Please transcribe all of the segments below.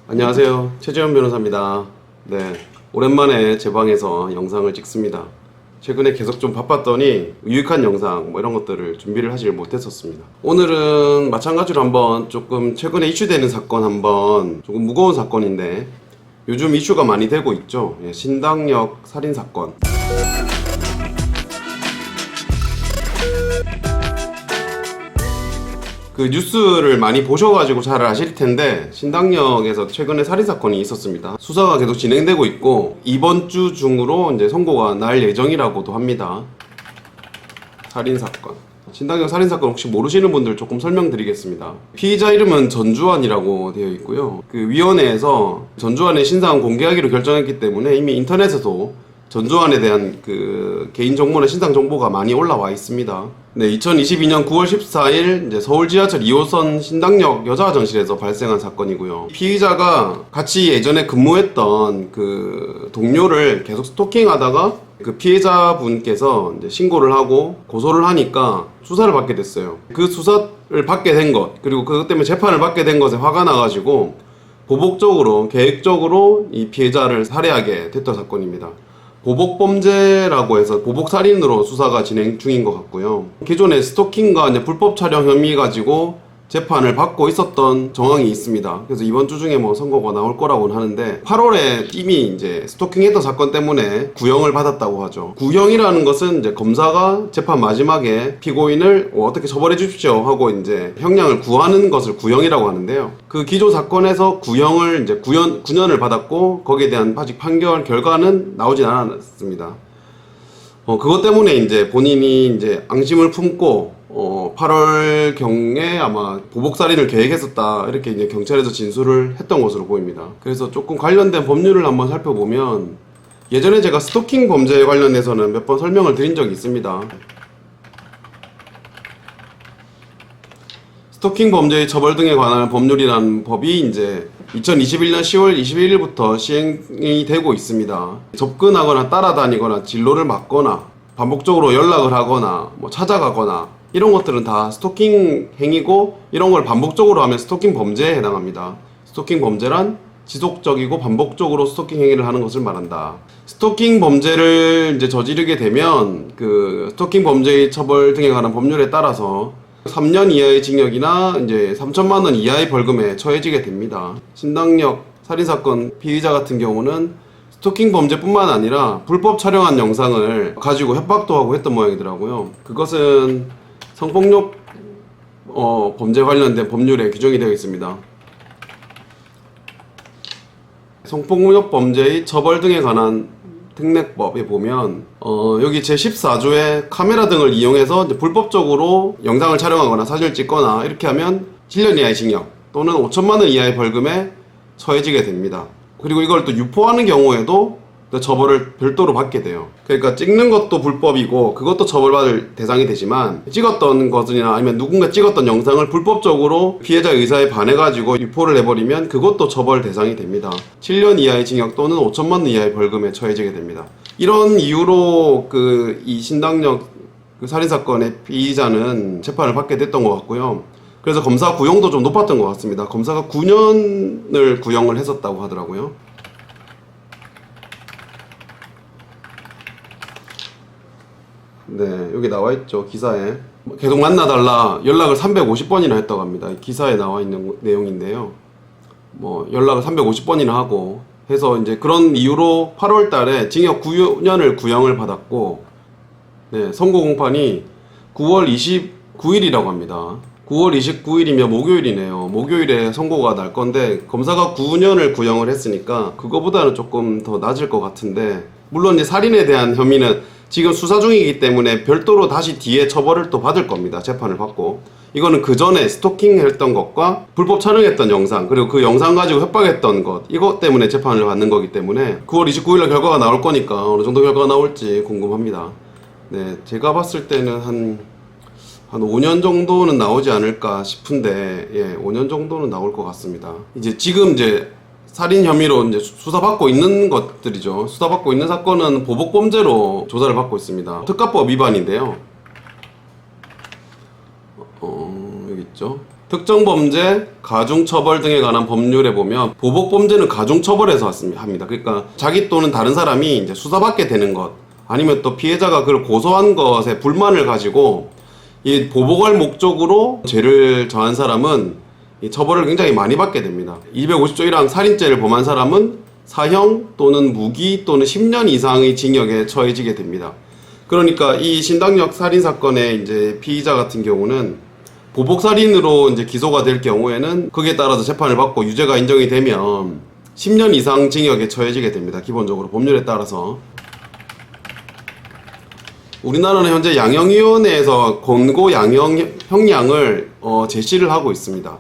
안녕하세요. 최재현 변호사입니다. 네, 오랜만에 제 방에서 영상을 찍습니다. 최근에 계속 좀 바빴더니 유익한 영상 이런 것들을 준비를 하질 못했었습니다. 오늘은 마찬가지로 한번 조금 최근에 이슈되는 사건, 한번 조금 무거운 사건인데 요즘 이슈가 많이 되고 있죠. 신당역 살인사건. 그 뉴스를 많이 보셔가지고 잘 아실 텐데, 신당역에서 최근에 살인사건이 있었습니다. 수사가 계속 진행되고 있고 이번 주 중으로 이제 선고가 날 예정이라고도 합니다. 살인사건, 신당역 살인사건 혹시 모르시는 분들 조금 설명드리겠습니다. 피의자 이름은 전주환이라고 되어 있고요. 그 위원회에서 전주환의 신상 공개하기로 결정했기 때문에 이미 인터넷에도 전주환에 대한 그 개인 정보나 신상 정보가 많이 올라와 있습니다. 네, 2022년 9월 14일 이제 서울 지하철 2호선 신당역 여자화장실에서 발생한 사건이고요. 피의자가 같이 예전에 근무했던 그 동료를 계속 스토킹하다가 그 피해자분께서 이제 신고를 하고 고소를 하니까 수사를 받게 됐어요. 그 수사를 받게 된 것, 그리고 그것 때문에 재판을 받게 된 것에 화가 나가지고 보복적으로, 계획적으로 이 피해자를 살해하게 됐던 사건입니다. 보복범죄라고 해서 보복살인으로 수사가 진행 중인 것 같고요. 기존에 스토킹과 이제 불법 촬영 혐의 가지고 재판을 받고 있었던 정황이 있습니다. 그래서 이번 주 중에 선고가 나올 거라고는 하는데, 8월에 이미 이제 스토킹했던 사건 때문에 구형을 받았다고 하죠. 구형이라는 것은 이제 검사가 재판 마지막에 피고인을 어떻게 처벌해 주십시오 하고 이제 형량을 구하는 것을 구형이라고 하는데요. 그 기존 사건에서 구형을 이제 9년을 받았고 거기에 대한 아직 판결 결과는 나오진 않았습니다. 그것 때문에 이제 본인이 이제 앙심을 품고 8월 경에 아마 보복살인을 계획했었다, 이렇게 이제 경찰에서 진술을 했던 것으로 보입니다. 그래서 조금 관련된 법률을 한번 살펴보면, 예전에 제가 스토킹 범죄에 관련해서는 몇 번 설명을 드린 적이 있습니다. 스토킹 범죄의 처벌 등에 관한 법률이라는 법이 이제 2021년 10월 21일부터 시행이 되고 있습니다. 접근하거나 따라다니거나 진로를 막거나 반복적으로 연락을 하거나 찾아가거나 이런 것들은 다 스토킹 행위고, 이런 걸 반복적으로 하면 스토킹 범죄에 해당합니다. 스토킹 범죄란 지속적이고 반복적으로 스토킹 행위를 하는 것을 말한다. 스토킹 범죄를 이제 저지르게 되면 그 스토킹 범죄의 처벌 등에 관한 법률에 따라서 3년 이하의 징역이나 이제 3천만 원 이하의 벌금에 처해지게 됩니다. 신당역 살인사건 피의자 같은 경우는 스토킹 범죄뿐만 아니라 불법 촬영한 영상을 가지고 협박도 하고 했던 모양이더라고요. 그것은 성폭력 범죄 관련된 법률에 규정이 되어 있습니다. 성폭력 범죄의 처벌 등에 관한 특례법에 보면 여기 제14조에 카메라 등을 이용해서 이제 불법적으로 영상을 촬영하거나 사진을 찍거나 이렇게 하면 7년 이하의 징역 또는 5천만 원 이하의 벌금에 처해지게 됩니다. 그리고 이걸 또 유포하는 경우에도 처벌을 별도로 받게 돼요. 그러니까 찍는 것도 불법이고 그것도 처벌받을 대상이 되지만, 찍었던 것이나 아니면 누군가 찍었던 영상을 불법적으로 피해자 의사에 반해가지고 유포를 해버리면 그것도 처벌 대상이 됩니다. 7년 이하의 징역 또는 5천만 원 이하의 벌금에 처해지게 됩니다. 이런 이유로 이 신당역 살인사건의 피의자는 재판을 받게 됐던 것 같고요. 그래서 검사 구형도 좀 높았던 것 같습니다. 검사가 9년을 구형을 했었다고 하더라고요. 네, 여기 나와 있죠, 기사에. 계속 만나달라 연락을 350번이나 했다고 합니다. 기사에 나와 있는 내용인데요. 연락을 350번이나 하고 해서 이제 그런 이유로 8월 달에 징역 9년을 구형을 받았고, 네, 선고 공판이 9월 29일이라고 합니다. 9월 29일이면 목요일이네요. 목요일에 선고가 날 건데, 검사가 9년을 구형을 했으니까 그거보다는 조금 더 낮을 것 같은데, 물론 이제 살인에 대한 혐의는 지금 수사 중이기 때문에 별도로 다시 뒤에 처벌을 또 받을 겁니다. 재판을 받고. 이거는 그 전에 스토킹 했던 것과 불법 촬영했던 영상, 그리고 그 영상 가지고 협박했던 것, 이것 때문에 재판을 받는 거기 때문에 9월 29일에 결과가 나올 거니까 어느 정도 결과가 나올지 궁금합니다. 네, 제가 봤을 때는 한 5년 정도는 나오지 않을까 싶은데, 예, 5년 정도는 나올 것 같습니다. 지금 살인 혐의로 이제 수사받고 있는 것들이죠. 수사받고 있는 사건은 보복범죄로 조사를 받고 있습니다. 특가법 위반인데요. 여기 있죠. 특정 범죄, 가중처벌 등에 관한 법률에 보면 보복범죄는 가중처벌에서 합니다. 그러니까 자기 또는 다른 사람이 이제 수사받게 되는 것, 아니면 또 피해자가 그걸 고소한 것에 불만을 가지고 이 보복을 목적으로 죄를 저한 사람은 이 처벌을 굉장히 많이 받게 됩니다. 250조 1항 살인죄를 범한 사람은 사형 또는 무기 또는 10년 이상의 징역에 처해지게 됩니다. 그러니까 이 신당역 살인 사건의 이제 피의자 같은 경우는 보복살인으로 이제 기소가 될 경우에는 거기에 따라서 재판을 받고 유죄가 인정이 되면 10년 이상 징역에 처해지게 됩니다. 기본적으로 법률에 따라서. 우리나라는 현재 양형위원회에서 권고 양형 형량을 제시를 하고 있습니다.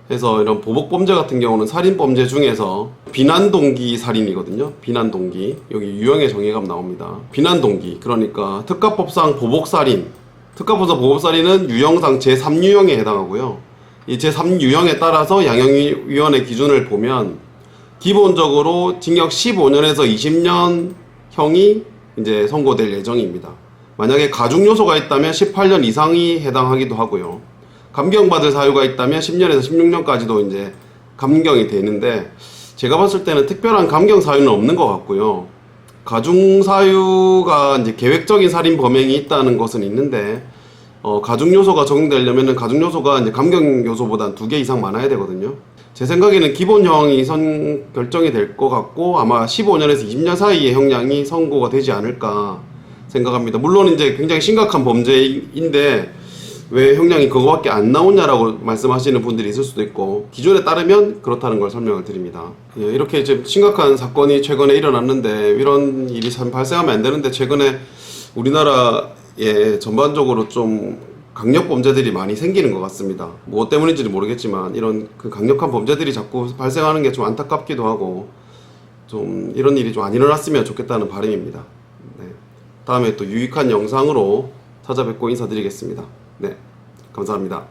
그래서 이런 보복범죄 같은 경우는 살인범죄 중에서 비난동기 살인이거든요. 비난동기. 여기 유형의 정의가 나옵니다. 비난동기. 그러니까 특가법상 보복살인. 특가법상 보복살인은 유형상 제3유형에 해당하고요. 이 제3유형에 따라서 양형위원회 기준을 보면 기본적으로 징역 15년에서 20년형이 이제 선고될 예정입니다. 만약에 가중 요소가 있다면 18년 이상이 해당하기도 하고요. 감경받을 사유가 있다면 10년에서 16년까지도 이제 감경이 되는데, 제가 봤을 때는 특별한 감경 사유는 없는 것 같고요. 가중 사유가 이제 계획적인 살인 범행이 있다는 것은 있는데, 가중 요소가 적용되려면은 가중 요소가 이제 감경 요소보단 2개 이상 많아야 되거든요. 제 생각에는 기본형이 결정이 될 것 같고, 아마 15년에서 20년 사이의 형량이 선고가 되지 않을까 생각합니다. 물론 이제 굉장히 심각한 범죄인데 왜 형량이 그거밖에 안 나오냐라고 말씀하시는 분들이 있을 수도 있고, 기준에 따르면 그렇다는 걸 설명을 드립니다. 예, 이렇게 이제 심각한 사건이 최근에 일어났는데, 이런 일이 참 발생하면 안 되는데 최근에 우리나라에 전반적으로 좀 강력 범죄들이 많이 생기는 것 같습니다. 무엇 때문인지는 모르겠지만 이런 그 강력한 범죄들이 자꾸 발생하는 게 좀 안타깝기도 하고, 좀 이런 일이 좀 안 일어났으면 좋겠다는 바람입니다. 네. 다음에 또 유익한 영상으로 찾아뵙고 인사드리겠습니다. 네, 감사합니다.